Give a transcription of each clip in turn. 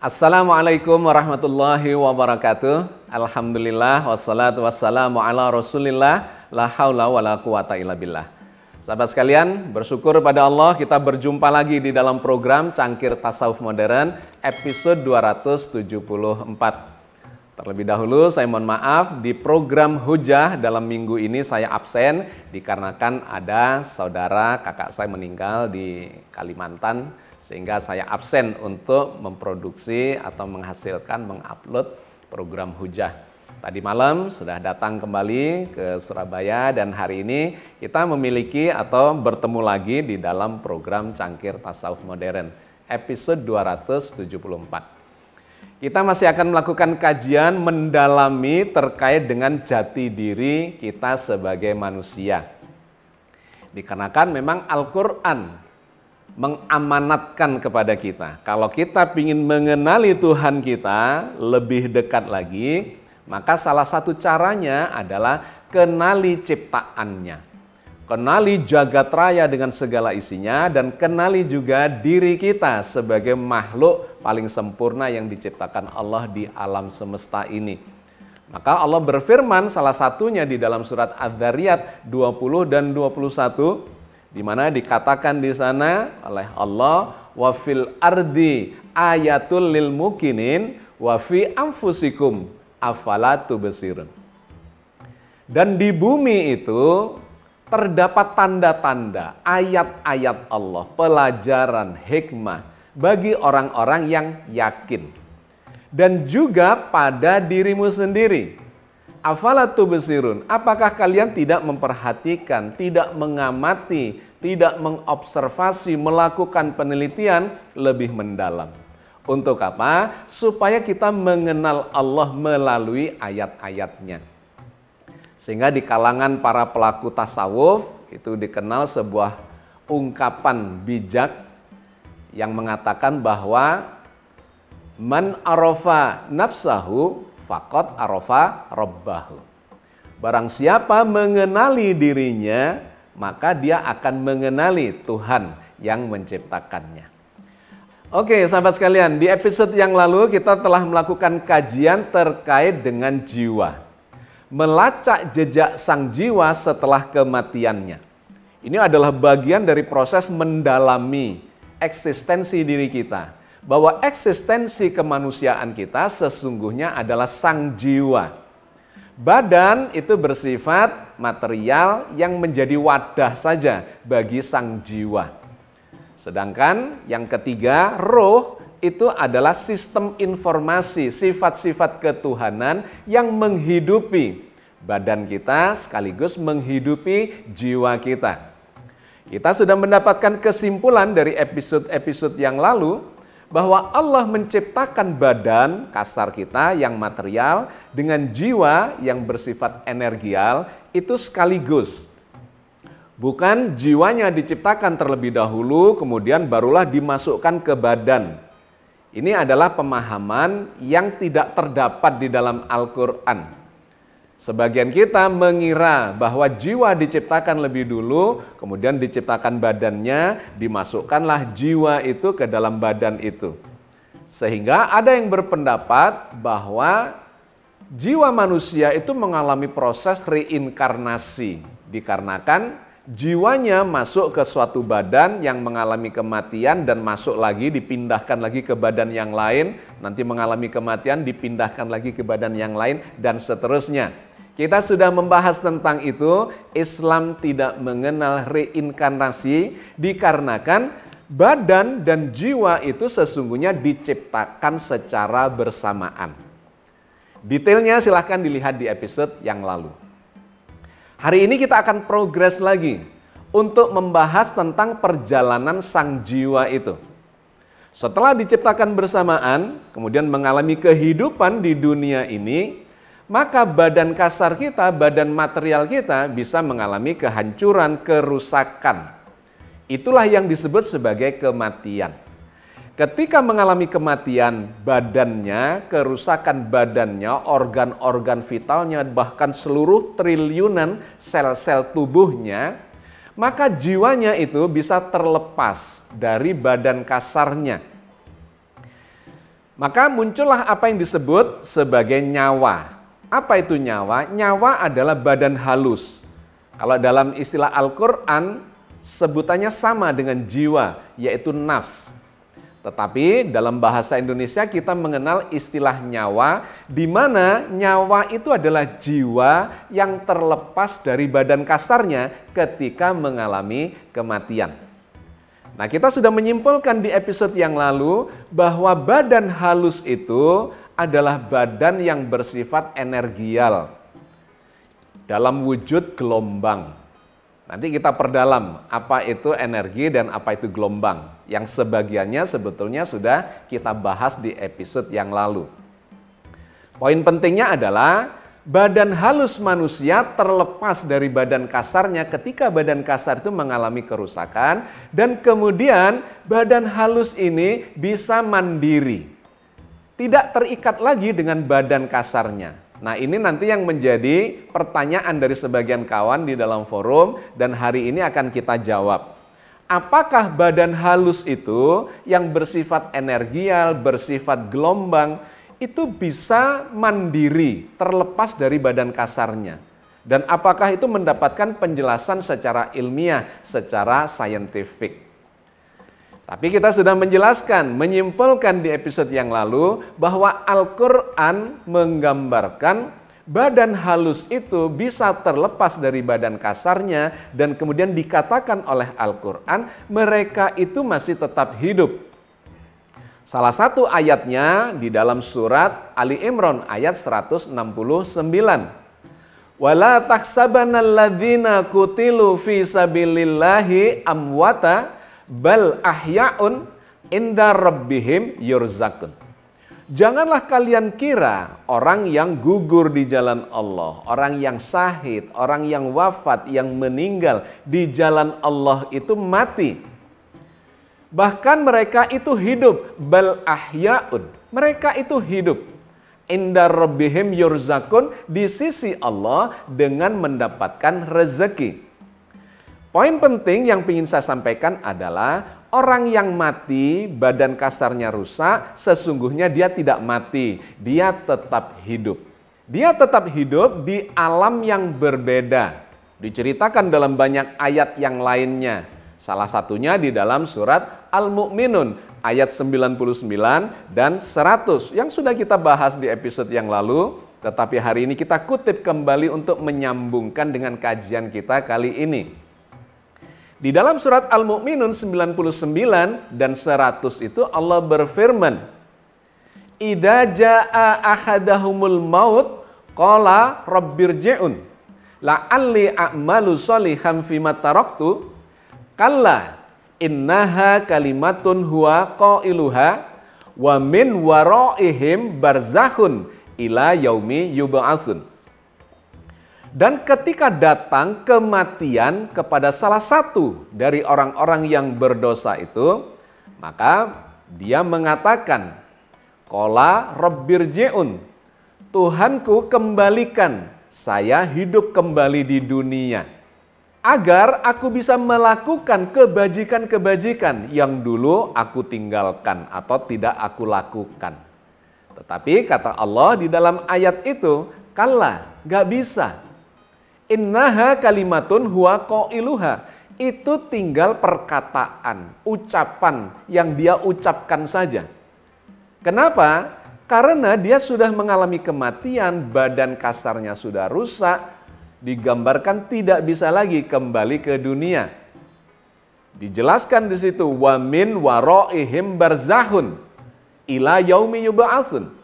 Assalamualaikum warahmatullahi wabarakatuh. Alhamdulillah wassalatu wassalamu ala Rasulillah la haula wala quwata illa billah. Sahabat sekalian, bersyukur pada Allah kita berjumpa lagi di dalam program Cangkir Tasawuf Modern episode 274. Terlebih dahulu saya mohon maaf, di program Hujah dalam minggu ini saya absen dikarenakan ada saudara kakak saya meninggal di Kalimantan, sehingga saya absen untuk memproduksi atau menghasilkan, mengupload program Hujah. Tadi malam sudah datang kembali ke Surabaya dan hari ini kita memiliki atau bertemu lagi di dalam program Cangkir Tasawuf Modern episode 274. Kita masih akan melakukan kajian mendalami terkait dengan jati diri kita sebagai manusia. Dikarenakan memang Al-Quran mengamanatkan kepada kita, kalau kita ingin mengenali Tuhan kita lebih dekat lagi, maka salah satu caranya adalah kenali ciptaannya. Kenali jagat raya dengan segala isinya dan kenali juga diri kita sebagai makhluk paling sempurna yang diciptakan Allah di alam semesta ini. Maka Allah berfirman salah satunya di dalam surat Adz-Dzariyat 20 dan 21 di mana dikatakan di sana oleh Allah, wa fil ardi ayatul lil mukinin wa fi anfusikum afala tubsirun. Dan di bumi itu terdapat tanda-tanda, ayat-ayat Allah, pelajaran, hikmah bagi orang-orang yang yakin. Dan juga pada dirimu sendiri. Afala tubsirun, apakah kalian tidak memperhatikan, tidak mengamati, tidak mengobservasi, melakukan penelitian lebih mendalam? Untuk apa? Supaya kita mengenal Allah melalui ayat-ayatnya. Sehingga di kalangan para pelaku tasawuf itu dikenal sebuah ungkapan bijak yang mengatakan bahwa man arafa nafsahu faqad arafa rabbahu. Barang siapa mengenali dirinya, maka dia akan mengenali Tuhan yang menciptakannya. Oke, sahabat sekalian, di episode yang lalu kita telah melakukan kajian terkait dengan jiwa. Melacak jejak sang jiwa setelah kematiannya. Ini adalah bagian dari proses mendalami eksistensi diri kita. Bahwa eksistensi kemanusiaan kita sesungguhnya adalah sang jiwa. Badan itu bersifat material yang menjadi wadah saja bagi sang jiwa. Sedangkan yang ketiga, roh itu adalah sistem informasi, sifat-sifat ketuhanan yang menghidupi badan kita sekaligus menghidupi jiwa kita. Kita sudah mendapatkan kesimpulan dari episode-episode yang lalu bahwa Allah menciptakan badan kasar kita yang material dengan jiwa yang bersifat energial itu sekaligus. Bukan jiwanya diciptakan terlebih dahulu kemudian barulah dimasukkan ke badan. Ini adalah pemahaman yang tidak terdapat di dalam Al-Quran. Sebagian kita mengira bahwa jiwa diciptakan lebih dulu, kemudian diciptakan badannya, dimasukkanlah jiwa itu ke dalam badan itu. Sehingga ada yang berpendapat bahwa jiwa manusia itu mengalami proses reinkarnasi, dikarenakan jiwanya masuk ke suatu badan yang mengalami kematian dan masuk lagi, dipindahkan lagi ke badan yang lain, nanti mengalami kematian, dipindahkan lagi ke badan yang lain, dan seterusnya. Kita sudah membahas tentang itu, Islam tidak mengenal reinkarnasi dikarenakan badan dan jiwa itu sesungguhnya diciptakan secara bersamaan. Detailnya silahkan dilihat di episode yang lalu. Hari ini kita akan progres lagi untuk membahas tentang perjalanan sang jiwa itu. Setelah diciptakan bersamaan, kemudian mengalami kehidupan di dunia ini, maka badan kasar kita, badan material kita bisa mengalami kehancuran, kerusakan. Itulah yang disebut sebagai kematian. Ketika mengalami kematian badannya, kerusakan badannya, organ-organ vitalnya, bahkan seluruh triliunan sel-sel tubuhnya, maka jiwanya itu bisa terlepas dari badan kasarnya. Maka muncullah apa yang disebut sebagai nyawa. Apa itu nyawa? Nyawa adalah badan halus. Kalau dalam istilah Al-Quran, sebutannya sama dengan jiwa, yaitu nafs. Tetapi dalam bahasa Indonesia kita mengenal istilah nyawa, di mana nyawa itu adalah jiwa yang terlepas dari badan kasarnya ketika mengalami kematian. Nah, kita sudah menyimpulkan di episode yang lalu bahwa badan halus itu adalah badan yang bersifat energial dalam wujud gelombang. Nanti kita perdalam apa itu energi dan apa itu gelombang, yang sebagiannya sebetulnya sudah kita bahas di episode yang lalu. Poin pentingnya adalah badan halus manusia terlepas dari badan kasarnya ketika badan kasar itu mengalami kerusakan, dan kemudian badan halus ini bisa mandiri, tidak terikat lagi dengan badan kasarnya. Nah, ini nanti yang menjadi pertanyaan dari sebagian kawan di dalam forum, dan hari ini akan kita jawab. Apakah badan halus itu yang bersifat energial, bersifat gelombang, itu bisa mandiri, terlepas dari badan kasarnya? Dan apakah itu mendapatkan penjelasan secara ilmiah, secara saintifik? Tapi kita sudah menjelaskan, menyimpulkan di episode yang lalu bahwa Al-Quran menggambarkan badan halus itu bisa terlepas dari badan kasarnya, dan kemudian dikatakan oleh Al-Quran mereka itu masih tetap hidup. Salah satu ayatnya di dalam surat Ali Imran ayat 169. Wala tahsabanal ladzina qutilu fi sabilillahi amwata bal ahya'un inda rabbihim yurzaqun. Janganlah kalian kira orang yang gugur di jalan Allah, orang yang syahid, orang yang wafat, yang meninggal di jalan Allah itu mati. Bahkan mereka itu hidup, bal ahya'un. Mereka itu hidup. Inda rabbihim yurzaqun, di sisi Allah dengan mendapatkan rezeki. Poin penting yang ingin saya sampaikan adalah orang yang mati, badan kasarnya rusak, sesungguhnya dia tidak mati, dia tetap hidup. Dia tetap hidup di alam yang berbeda. Diceritakan dalam banyak ayat yang lainnya. Salah satunya di dalam surat Al-Mu'minun ayat 99 dan 100 yang sudah kita bahas di episode yang lalu, tetapi hari ini kita kutip kembali untuk menyambungkan dengan kajian kita kali ini. Di dalam surat Al-Mu'minun 99 dan 100 itu Allah berfirman, Idza jaa ahadahumul maut qala rabbirji'un la'alli a'malu sholihan fima taraktu kalla innaha kalimatun huwa qailuha wa min waraihim barzakhun ila yaumi yub'atsun. Dan ketika datang kematian kepada salah satu dari orang-orang yang berdosa itu, maka dia mengatakan, qala rabbirji'un, Tuhanku kembalikan saya hidup kembali di dunia, agar aku bisa melakukan kebajikan-kebajikan yang dulu aku tinggalkan atau tidak aku lakukan. Tetapi kata Allah di dalam ayat itu, kalla, gak bisa. Innaha kalimatun huwa qailuha. Itu tinggal perkataan, ucapan yang dia ucapkan saja. Kenapa? Karena dia sudah mengalami kematian, badan kasarnya sudah rusak, digambarkan tidak bisa lagi kembali ke dunia. Dijelaskan di situ, wa min waraihim barzahun ila yaumi yub'atsun.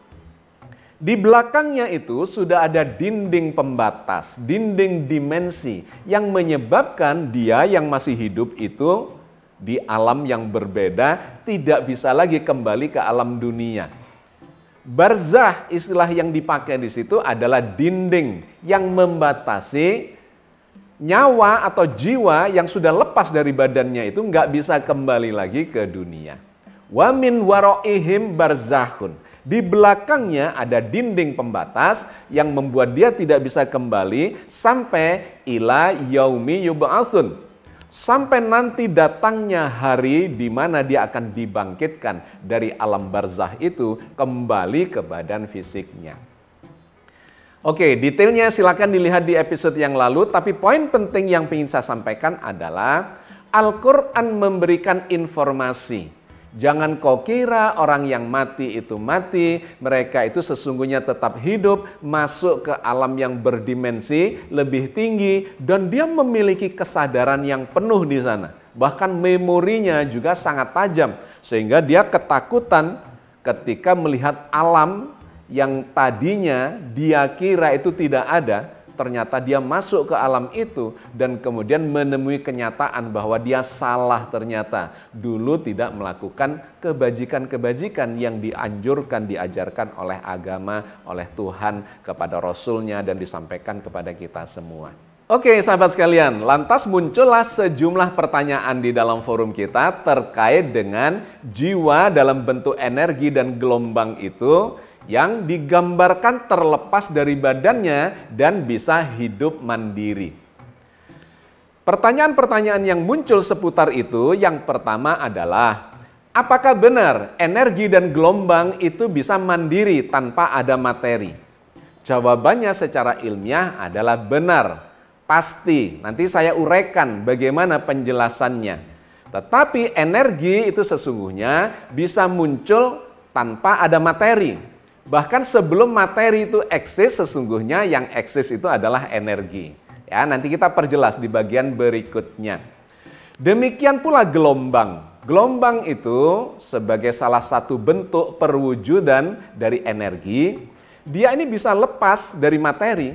Di belakangnya itu sudah ada dinding pembatas, dinding dimensi yang menyebabkan dia yang masih hidup itu di alam yang berbeda tidak bisa lagi kembali ke alam dunia. Barzah, istilah yang dipakai di situ adalah dinding yang membatasi nyawa atau jiwa yang sudah lepas dari badannya itu nggak bisa kembali lagi ke dunia. Wa min waraihim barzakhun. Di belakangnya ada dinding pembatas yang membuat dia tidak bisa kembali sampai ila yaumi yub'atsun. sampai nanti datangnya hari di mana dia akan dibangkitkan dari alam barzah itu kembali ke badan fisiknya. Oke, detailnya silakan dilihat di episode yang lalu, tapi poin penting yang ingin saya sampaikan adalah Al-Quran memberikan informasi. Jangan kau kira orang yang mati itu mati, mereka itu sesungguhnya tetap hidup, masuk ke alam yang berdimensi lebih tinggi, dan dia memiliki kesadaran yang penuh di sana. Bahkan memorinya juga sangat tajam, sehingga dia ketakutan ketika melihat alam yang tadinya dia kira itu tidak ada, ternyata dia masuk ke alam itu dan kemudian menemui kenyataan bahwa dia salah ternyata. Dulu tidak melakukan kebajikan-kebajikan yang dianjurkan, diajarkan oleh agama, oleh Tuhan kepada Rasul-Nya dan disampaikan kepada kita semua. Oke sahabat sekalian, lantas muncullah sejumlah pertanyaan di dalam forum kita terkait dengan jiwa dalam bentuk energi dan gelombang itu yang digambarkan terlepas dari badannya dan bisa hidup mandiri. Pertanyaan-pertanyaan yang muncul seputar itu, yang pertama adalah, apakah benar energi dan gelombang itu bisa mandiri tanpa ada materi? Jawabannya secara ilmiah adalah benar, pasti. Nanti saya uraikan bagaimana penjelasannya. Tetapi energi itu sesungguhnya bisa muncul tanpa ada materi. Bahkan sebelum materi itu eksis, sesungguhnya yang eksis itu adalah energi. Ya, nanti kita perjelas di bagian berikutnya. Demikian pula gelombang. Gelombang itu sebagai salah satu bentuk perwujudan dari energi, dia ini bisa lepas dari materi.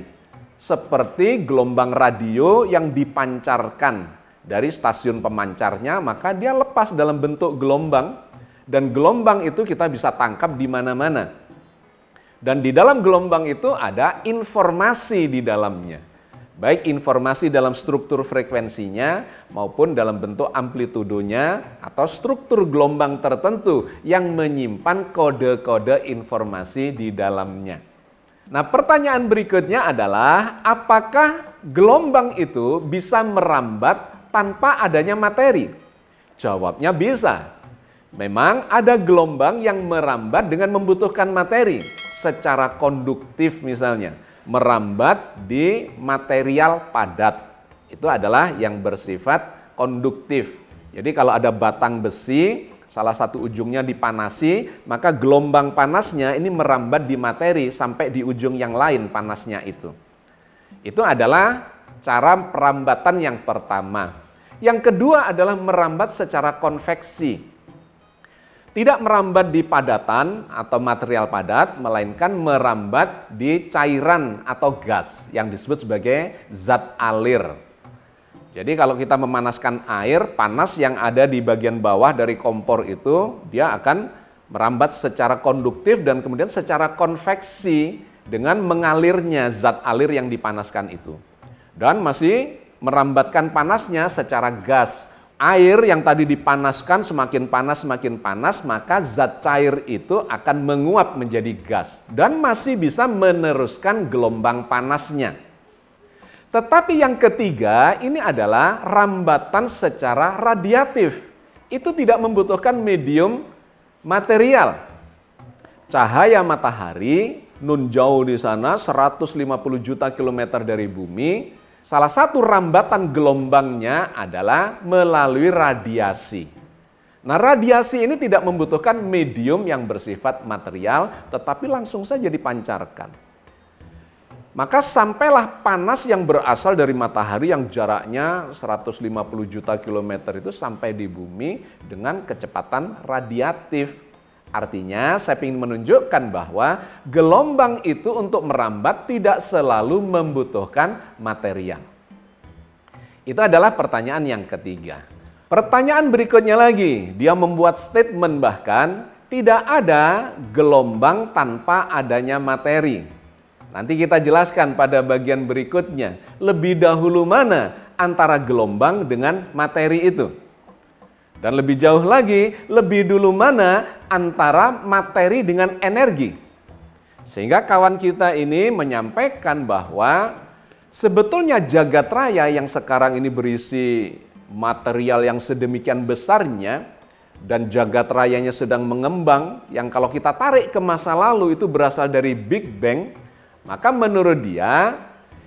Seperti gelombang radio yang dipancarkan dari stasiun pemancarnya, maka dia lepas dalam bentuk gelombang. Dan gelombang itu kita bisa tangkap di mana-mana. Dan di dalam gelombang itu ada informasi di dalamnya. Baik informasi dalam struktur frekuensinya maupun dalam bentuk amplitudonya atau struktur gelombang tertentu yang menyimpan kode-kode informasi di dalamnya. Nah, pertanyaan berikutnya adalah apakah gelombang itu bisa merambat tanpa adanya materi? Jawabnya bisa. Memang ada gelombang yang merambat dengan membutuhkan materi. Secara konduktif misalnya, merambat di material padat. Itu adalah yang bersifat konduktif. Jadi kalau ada batang besi, salah satu ujungnya dipanasi, maka gelombang panasnya ini merambat di materi sampai di ujung yang lain panasnya itu. Itu adalah cara perambatan yang pertama. Yang kedua adalah merambat secara konveksi. Tidak merambat di padatan atau material padat, melainkan merambat di cairan atau gas yang disebut sebagai zat alir. Jadi kalau kita memanaskan air, panas yang ada di bagian bawah dari kompor itu, dia akan merambat secara konduktif dan kemudian secara konveksi dengan mengalirnya zat alir yang dipanaskan itu. Dan masih merambatkan panasnya secara gas. Air yang tadi dipanaskan semakin panas, maka zat cair itu akan menguap menjadi gas dan masih bisa meneruskan gelombang panasnya. Tetapi yang ketiga ini adalah rambatan secara radiatif. Itu tidak membutuhkan medium material. Cahaya matahari nun jauh di sana 150 juta kilometer dari bumi. Salah satu rambatan gelombangnya adalah melalui radiasi. Nah, radiasi ini tidak membutuhkan medium yang bersifat material, tetapi langsung saja dipancarkan. Maka sampailah panas yang berasal dari matahari yang jaraknya 150 juta kilometer itu sampai di bumi dengan kecepatan radiatif. Artinya saya ingin menunjukkan bahwa gelombang itu untuk merambat tidak selalu membutuhkan material. Itu adalah pertanyaan yang ketiga. Pertanyaan berikutnya lagi, dia membuat statement bahkan tidak ada gelombang tanpa adanya materi. Nanti kita jelaskan pada bagian berikutnya. Lebih dahulu mana antara gelombang dengan materi itu? Dan lebih jauh lagi, lebih dulu mana antara materi dengan energi. Sehingga kawan kita ini menyampaikan bahwa sebetulnya jagat raya yang sekarang ini berisi material yang sedemikian besarnya dan jagat rayanya sedang mengembang, yang kalau kita tarik ke masa lalu itu berasal dari Big Bang, maka menurut dia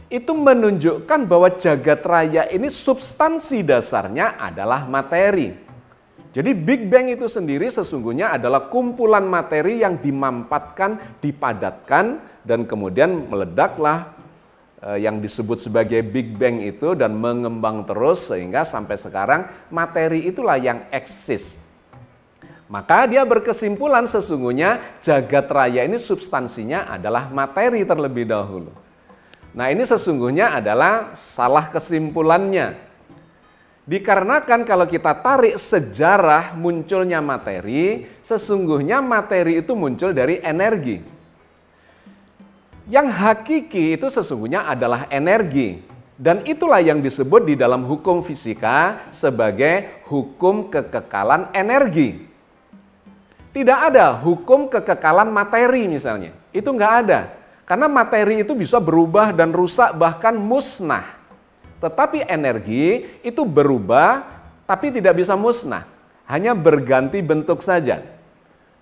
itu menunjukkan bahwa jagat raya ini substansi dasarnya adalah materi. Jadi Big Bang itu sendiri sesungguhnya adalah kumpulan materi yang dimampatkan, dipadatkan, dan kemudian meledaklah yang disebut sebagai Big Bang itu dan mengembang terus sehingga sampai sekarang materi itulah yang eksis. Maka dia berkesimpulan sesungguhnya jagat raya ini substansinya adalah materi terlebih dahulu. Nah, ini sesungguhnya adalah salah kesimpulannya. Dikarenakan kalau kita tarik sejarah munculnya materi, sesungguhnya materi itu muncul dari energi. Yang hakiki itu sesungguhnya adalah energi. Dan itulah yang disebut di dalam hukum fisika sebagai hukum kekekalan energi. Tidak ada hukum kekekalan materi misalnya. Itu nggak ada. Karena materi itu bisa berubah dan rusak bahkan musnah. Tetapi energi itu berubah tapi tidak bisa musnah. Hanya berganti bentuk saja.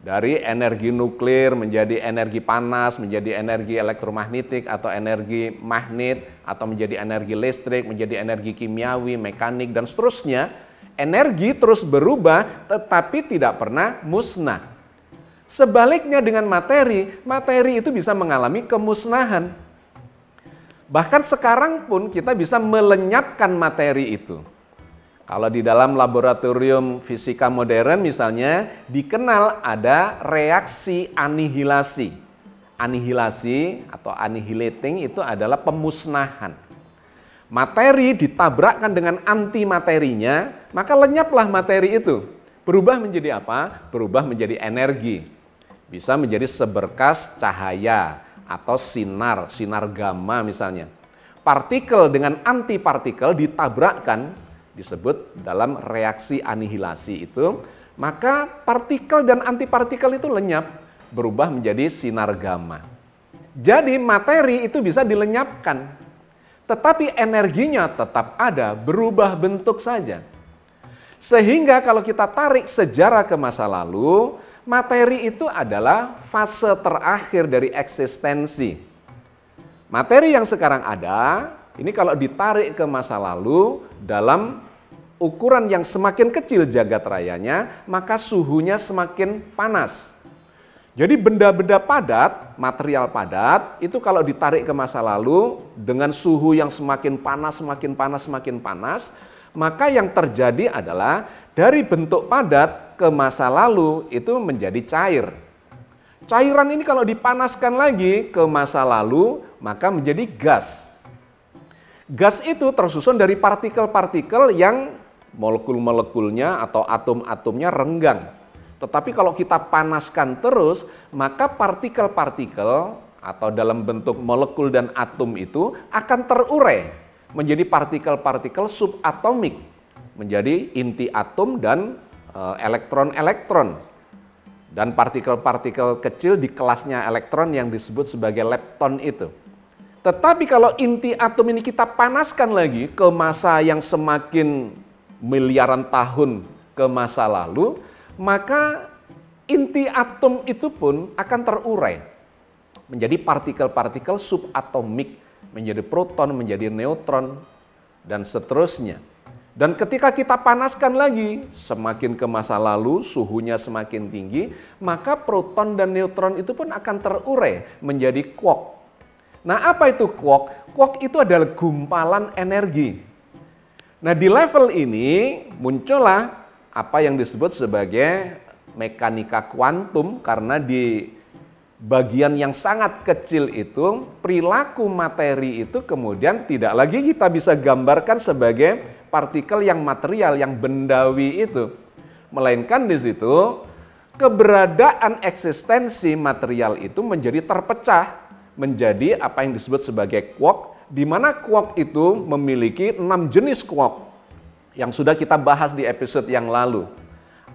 Dari energi nuklir menjadi energi panas, menjadi energi elektromagnetik atau energi magnet, atau menjadi energi listrik, menjadi energi kimiawi, mekanik, dan seterusnya. Energi terus berubah tetapi tidak pernah musnah. Sebaliknya dengan materi, materi itu bisa mengalami kemusnahan. Bahkan sekarang pun kita bisa melenyapkan materi itu. Kalau di dalam laboratorium fisika modern misalnya dikenal ada reaksi anihilasi. Anihilasi atau annihilating itu adalah pemusnahan. Materi ditabrakkan dengan antimaterinya, maka lenyaplah materi itu. Berubah menjadi apa? Berubah menjadi energi. Bisa menjadi seberkas cahaya atau sinar gamma misalnya. Partikel dengan antipartikel ditabrakkan, disebut dalam reaksi anihilasi itu, maka partikel dan antipartikel itu lenyap, berubah menjadi sinar gamma. Jadi materi itu bisa dilenyapkan. Tetapi energinya tetap ada, berubah bentuk saja. Sehingga kalau kita tarik sejarah ke masa lalu, materi itu adalah fase terakhir dari eksistensi. Materi yang sekarang ada, ini kalau ditarik ke masa lalu, dalam ukuran yang semakin kecil jagat rayanya, maka suhunya semakin panas. Jadi benda-benda padat, material padat, itu kalau ditarik ke masa lalu dengan suhu yang semakin panas, maka yang terjadi adalah dari bentuk padat ke masa lalu itu menjadi cair. Cairan ini kalau dipanaskan lagi ke masa lalu, maka menjadi gas. Gas itu tersusun dari partikel-partikel yang molekul-molekulnya atau atom-atomnya renggang. Tetapi kalau kita panaskan terus, maka partikel-partikel atau dalam bentuk molekul dan atom itu akan terurai menjadi partikel-partikel subatomik, menjadi inti atom dan elektron-elektron. Dan partikel-partikel kecil di kelasnya elektron yang disebut sebagai lepton itu. Tetapi kalau inti atom ini kita panaskan lagi ke masa yang semakin miliaran tahun ke masa lalu, maka inti atom itu pun akan terurai menjadi partikel-partikel subatomik, menjadi proton, menjadi neutron, dan seterusnya. Dan ketika kita panaskan lagi, semakin ke masa lalu, suhunya semakin tinggi, maka proton dan neutron itu pun akan terurai menjadi quark. Nah, apa itu quark? Quark itu adalah gumpalan energi. Nah, di level ini muncullah apa yang disebut sebagai mekanika kuantum, karena di bagian yang sangat kecil itu perilaku materi itu kemudian tidak lagi kita bisa gambarkan sebagai partikel yang material, yang bendawi itu. Melainkan di situ keberadaan eksistensi material itu menjadi terpecah menjadi apa yang disebut sebagai quark, di mana quark itu memiliki 6 jenis quark yang sudah kita bahas di episode yang lalu.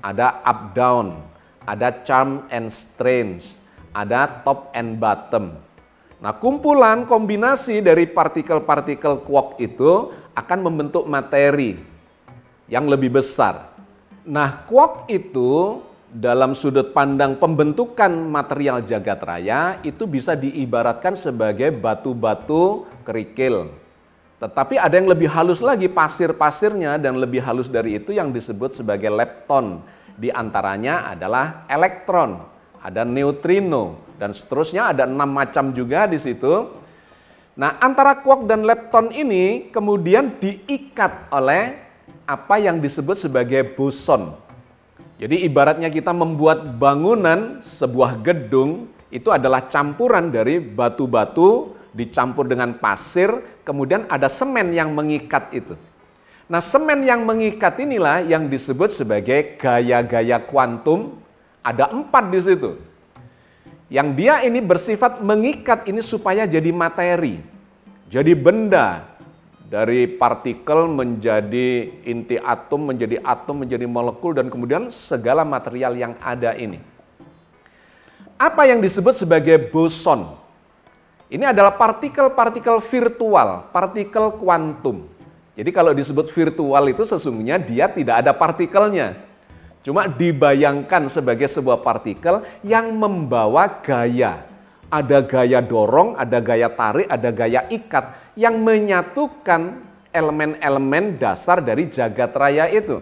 Ada up down, ada charm and strange, ada top and bottom. Nah, kumpulan kombinasi dari partikel-partikel quark itu akan membentuk materi. yang lebih besar. Nah, quark itu dalam sudut pandang pembentukan material jagat raya itu bisa diibaratkan sebagai batu-batu kerikil. Tetapi ada yang lebih halus lagi, pasir-pasirnya, dan lebih halus dari itu yang disebut sebagai lepton. Di antaranya adalah elektron, ada neutrino, dan seterusnya ada 6 macam juga di situ. Nah, antara quark dan lepton ini kemudian diikat oleh apa yang disebut sebagai boson. Jadi ibaratnya kita membuat bangunan, sebuah gedung, itu adalah campuran dari batu-batu dicampur dengan pasir, kemudian ada semen yang mengikat itu. Nah, semen yang mengikat inilah yang disebut sebagai gaya-gaya kuantum, ada 4 di situ. Yang dia ini bersifat mengikat ini supaya jadi materi, jadi benda, dari partikel menjadi inti atom, menjadi molekul, dan kemudian segala material yang ada ini. Apa yang disebut sebagai boson? Ini adalah partikel-partikel virtual, partikel kuantum. Jadi kalau disebut virtual itu sesungguhnya dia tidak ada partikelnya. Cuma dibayangkan sebagai sebuah partikel yang membawa gaya. Ada gaya dorong, ada gaya tarik, ada gaya ikat yang menyatukan elemen-elemen dasar dari jagat raya itu.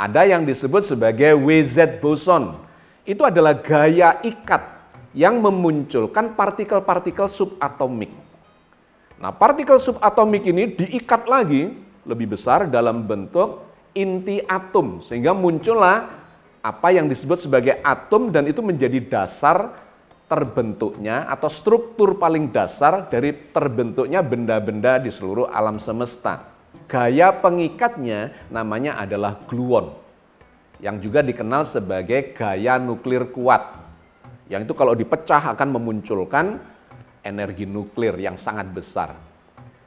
Ada yang disebut sebagai WZ boson. Itu adalah gaya ikat yang memunculkan partikel-partikel subatomik. Nah, partikel subatomik ini diikat lagi lebih besar dalam bentuk inti atom, sehingga muncullah apa yang disebut sebagai atom, dan itu menjadi dasar terbentuknya atau struktur paling dasar dari terbentuknya benda-benda di seluruh alam semesta. Gaya pengikatnya namanya adalah gluon, yang juga dikenal sebagai gaya nuklir kuat. Yang itu kalau dipecah akan memunculkan energi nuklir yang sangat besar.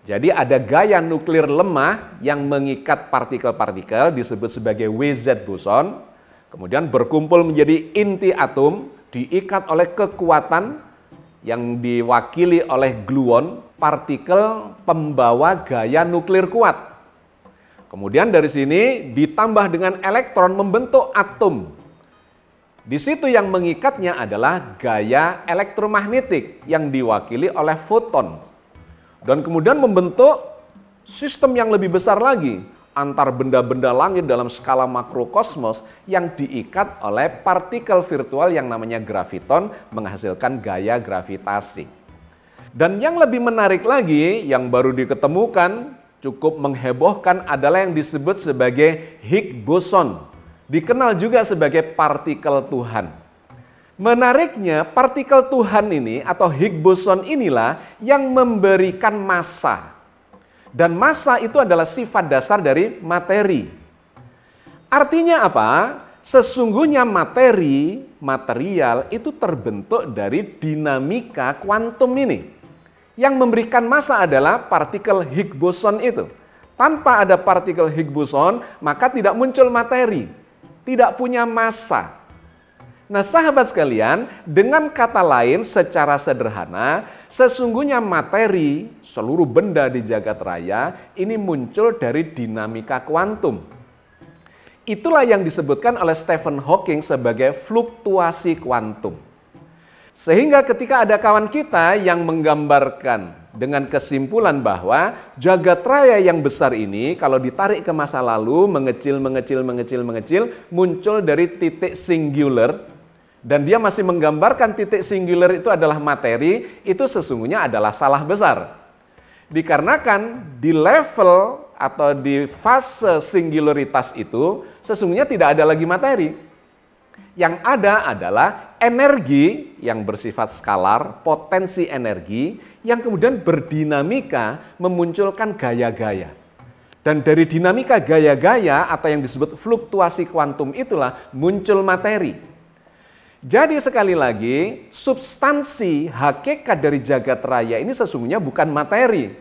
Jadi ada gaya nuklir lemah yang mengikat partikel-partikel disebut sebagai WZ boson, kemudian berkumpul menjadi inti atom, diikat oleh kekuatan yang diwakili oleh gluon, partikel pembawa gaya nuklir kuat. Kemudian dari sini ditambah dengan elektron membentuk atom. Di situ yang mengikatnya adalah gaya elektromagnetik yang diwakili oleh foton. Dan kemudian membentuk sistem yang lebih besar lagi antar benda-benda langit dalam skala makrokosmos yang diikat oleh partikel virtual yang namanya graviton menghasilkan gaya gravitasi. Dan yang lebih menarik lagi yang baru diketemukan cukup menghebohkan adalah yang disebut sebagai Higgs boson. Dikenal juga sebagai partikel Tuhan. Menariknya, partikel Tuhan ini atau Higgs boson inilah yang memberikan massa. Dan massa itu adalah sifat dasar dari materi. Artinya apa? Sesungguhnya material itu terbentuk dari dinamika kuantum ini. Yang memberikan massa adalah partikel Higgs boson itu. Tanpa ada partikel Higgs boson, maka tidak muncul materi. Tidak punya massa. Nah, sahabat sekalian, dengan kata lain secara sederhana, sesungguhnya materi, seluruh benda di jagat raya ini muncul dari dinamika kuantum. Itulah yang disebutkan oleh Stephen Hawking sebagai fluktuasi kuantum. Sehingga ketika ada kawan kita yang menggambarkan dengan kesimpulan bahwa jagat raya yang besar ini kalau ditarik ke masa lalu mengecil, muncul dari titik singular, dan dia masih menggambarkan titik singular itu adalah materi, itu sesungguhnya adalah salah besar. Dikarenakan di level atau di fase singularitas itu sesungguhnya tidak ada lagi materi. Yang ada adalah energi yang bersifat skalar, potensi energi yang kemudian berdinamika memunculkan gaya-gaya. Dan dari dinamika gaya-gaya atau yang disebut fluktuasi kuantum itulah muncul materi. Jadi sekali lagi, substansi hakikat dari jagat raya ini sesungguhnya bukan materi.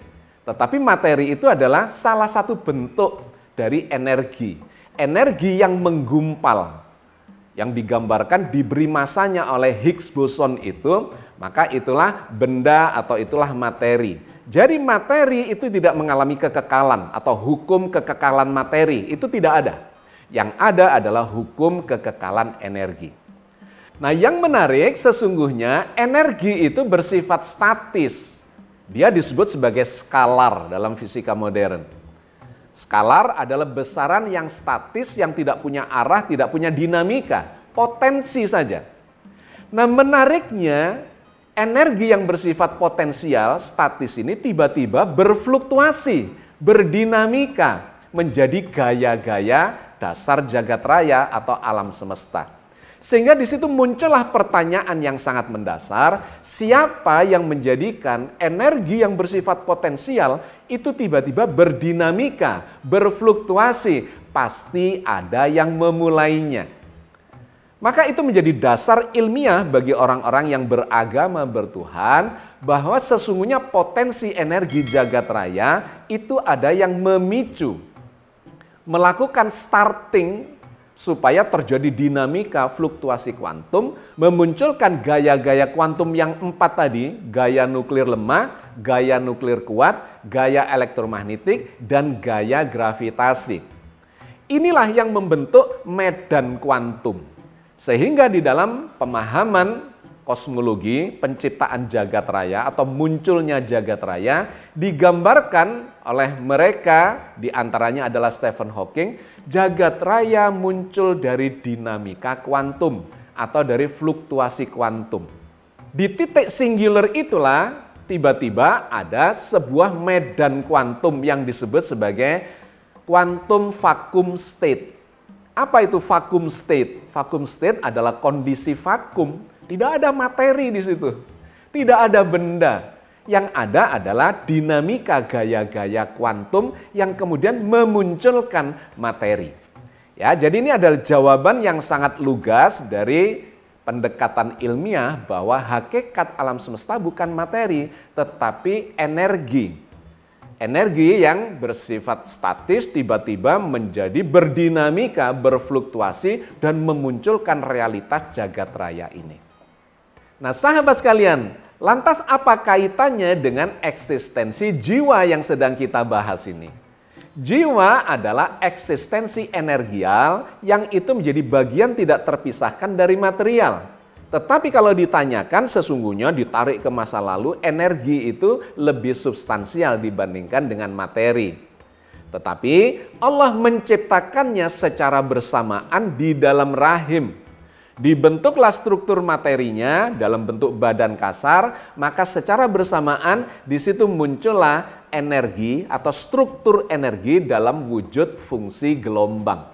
Tetapi materi itu adalah salah satu bentuk dari energi. Energi yang menggumpal. Yang digambarkan diberi masanya oleh Higgs boson itu, maka itulah benda atau itulah materi. Jadi materi itu tidak mengalami kekekalan atau hukum kekekalan materi, itu tidak ada. Yang ada adalah hukum kekekalan energi. Nah, yang menarik sesungguhnya energi itu bersifat statis. Dia disebut sebagai skalar dalam fisika modern. Skalar adalah besaran yang statis, yang tidak punya arah, tidak punya dinamika, potensi saja. Nah, menariknya energi yang bersifat potensial, statis ini tiba-tiba berfluktuasi, berdinamika, menjadi gaya-gaya dasar jagat raya atau alam semesta. Sehingga di situ muncullah pertanyaan yang sangat mendasar, siapa yang menjadikan energi yang bersifat potensial itu tiba-tiba berdinamika, berfluktuasi, pasti ada yang memulainya. Maka itu menjadi dasar ilmiah bagi orang-orang yang beragama bertuhan, bahwa sesungguhnya potensi energi jagat raya itu ada yang memicu, melakukan starting supaya terjadi dinamika fluktuasi kuantum, memunculkan gaya-gaya kuantum yang 4 tadi, gaya nuklir lemah, gaya nuklir kuat, gaya elektromagnetik, dan gaya gravitasi. Inilah yang membentuk medan kuantum. Sehingga di dalam pemahaman kosmologi, penciptaan jagat raya atau munculnya jagat raya digambarkan oleh mereka, diantaranya adalah Stephen Hawking, jagat raya muncul dari dinamika kuantum atau dari fluktuasi kuantum. Di titik singular itulah tiba-tiba ada sebuah medan kuantum yang disebut sebagai quantum vacuum state. Apa itu vacuum state? Vacuum state adalah kondisi vakum, tidak ada materi di situ, tidak ada benda. Yang ada adalah dinamika gaya-gaya kuantum yang kemudian memunculkan materi. Ya, jadi ini adalah jawaban yang sangat lugas dari pendekatan ilmiah bahwa hakikat alam semesta bukan materi, tetapi energi. Energi yang bersifat statis tiba-tiba menjadi berdinamika, berfluktuasi, dan memunculkan realitas jagat raya ini. Nah, sahabat sekalian, lantas apa kaitannya dengan eksistensi jiwa yang sedang kita bahas ini? Jiwa adalah eksistensi energial yang itu menjadi bagian tidak terpisahkan dari material. Tetapi kalau ditanyakan sesungguhnya ditarik ke masa lalu, energi itu lebih substansial dibandingkan dengan materi. Tetapi Allah menciptakannya secara bersamaan di dalam rahim. Dibentuklah struktur materinya dalam bentuk badan kasar, maka secara bersamaan di situ muncullah energi atau struktur energi dalam wujud fungsi gelombang.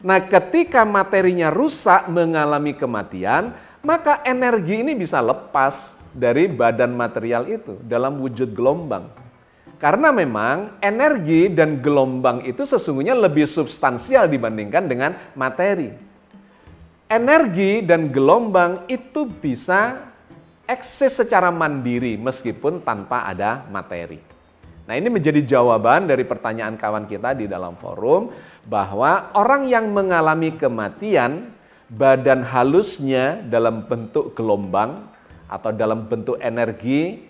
Nah, ketika materinya rusak mengalami kematian, maka energi ini bisa lepas dari badan material itu dalam wujud gelombang. Karena memang energi dan gelombang itu sesungguhnya lebih substansial dibandingkan dengan materi. Energi dan gelombang itu bisa eksis secara mandiri meskipun tanpa ada materi. Nah, ini menjadi jawaban dari pertanyaan kawan kita di dalam forum bahwa orang yang mengalami kematian, badan halusnya dalam bentuk gelombang atau dalam bentuk energi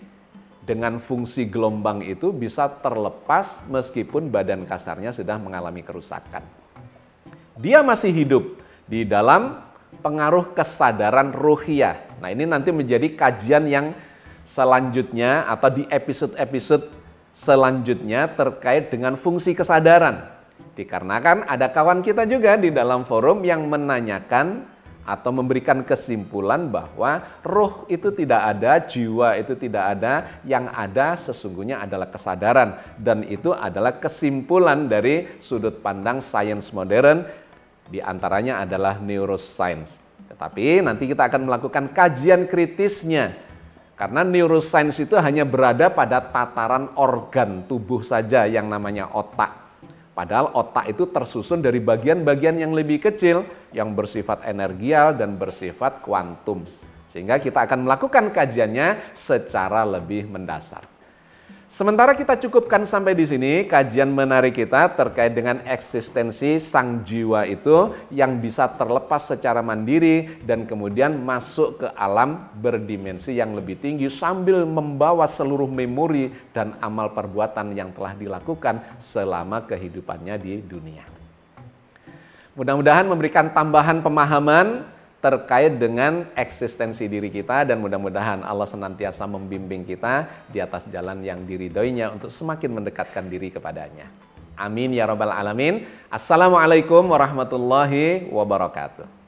dengan fungsi gelombang itu bisa terlepas meskipun badan kasarnya sudah mengalami kerusakan. Dia masih hidup di dalam pengaruh kesadaran ruhiyah. Nah, ini nanti menjadi kajian yang selanjutnya atau di episode-episode selanjutnya terkait dengan fungsi kesadaran. Dikarenakan ada kawan kita juga di dalam forum yang menanyakan atau memberikan kesimpulan bahwa roh itu tidak ada, jiwa itu tidak ada, yang ada sesungguhnya adalah kesadaran. Dan itu adalah kesimpulan dari sudut pandang sains modern, diantaranya adalah neuroscience. Tetapi nanti kita akan melakukan kajian kritisnya, karena neuroscience itu hanya berada pada tataran organ tubuh saja yang namanya otak. Padahal otak itu tersusun dari bagian-bagian yang lebih kecil yang bersifat energial dan bersifat kuantum. Sehingga kita akan melakukan kajiannya secara lebih mendasar. Sementara kita cukupkan sampai di sini kajian menarik kita terkait dengan eksistensi sang jiwa itu yang bisa terlepas secara mandiri dan kemudian masuk ke alam berdimensi yang lebih tinggi sambil membawa seluruh memori dan amal perbuatan yang telah dilakukan selama kehidupannya di dunia. Mudah-mudahan memberikan tambahan pemahaman terkait dengan eksistensi diri kita dan mudah-mudahan Allah senantiasa membimbing kita di atas jalan yang diridhoinya untuk semakin mendekatkan diri kepadanya. Amin ya rabbal alamin. Assalamualaikum warahmatullahi wabarakatuh.